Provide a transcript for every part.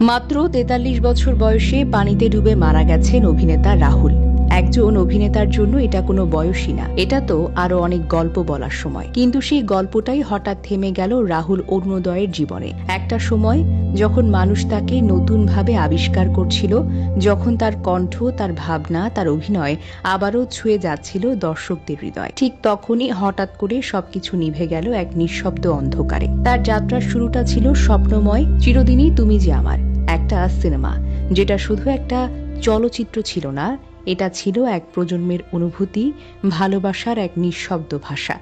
মাত্র ৪৩ বছর বয়সে পানিতে ডুবে মারা গেছেন অভিনেতা রাহুল। একজন অভিনেতার জন্য এটা কোনো বয়সই না, এটা তো আরো অনেক গল্প বলার সময়। কিন্তু সেই গল্পটাই হঠাৎ থেমে গেল রাহুল অরুণোদয়ের জীবনে। একটা সময় যখন মানুষ তাকে নতুনভাবে আবিষ্কার করছিল, যখন তার কণ্ঠ, তার ভাবনা, তার অভিনয় আবারও ছুঁয়ে যাচ্ছিল দর্শকদের হৃদয়, ঠিক তখনই হঠাৎ করে সবকিছু নিভে গেল এক নিঃশব্দ অন্ধকারে। তার যাত্রার শুরুটা ছিল স্বপ্নময়, চিরদিনই তুমি যে আমার, একটা সিনেমা যেটা শুধু একটা চলচ্চিত্র ছিল না, এটা ছিল এক প্রজন্মের অনুভূতি, ভালোবাসার এক নিঃশব্দ ভাষা।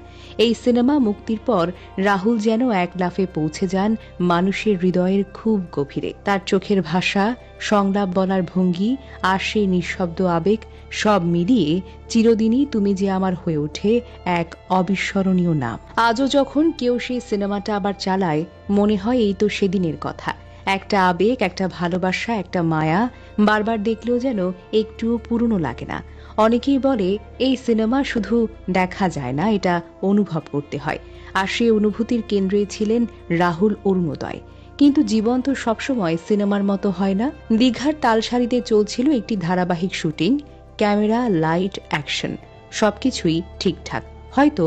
এই সিনেমা মুক্তির পর রাহুল যেন এক লাফে পৌঁছে যান মানুষের হৃদয়ের খুব গভীরে। তার চোখের ভাষা, সংলাপ বলার ভঙ্গি আর সেই নিঃশব্দ আবেগ, সব মিলিয়ে চিরদিনই তুমি যে আমার হয়ে ওঠে এক অবিস্মরণীয় নাম। আজও যখন কেউ সেই সিনেমাটা আবার চালায়, মনে হয় এই তো সেদিনের কথা। একটা আবেগ, একটা ভালোবাসা, একটা মায়া, বারবার দেখলেও যেন একটুও পুরনো লাগে না। অনেকেই বলে এই সিনেমা শুধু দেখা যায় না, এটা অনুভব করতে হয়। আর সেই অনুভূতির কেন্দ্রে ছিলেন রাহুল অরুণোদয়। কিন্তু জীবন তো সবসময় সিনেমার মতো হয় না। দীঘার তালসারিতে চলছিল একটি ধারাবাহিক শুটিং, ক্যামেরা, লাইট, অ্যাকশন সবকিছুই ঠিকঠাক। হয়তো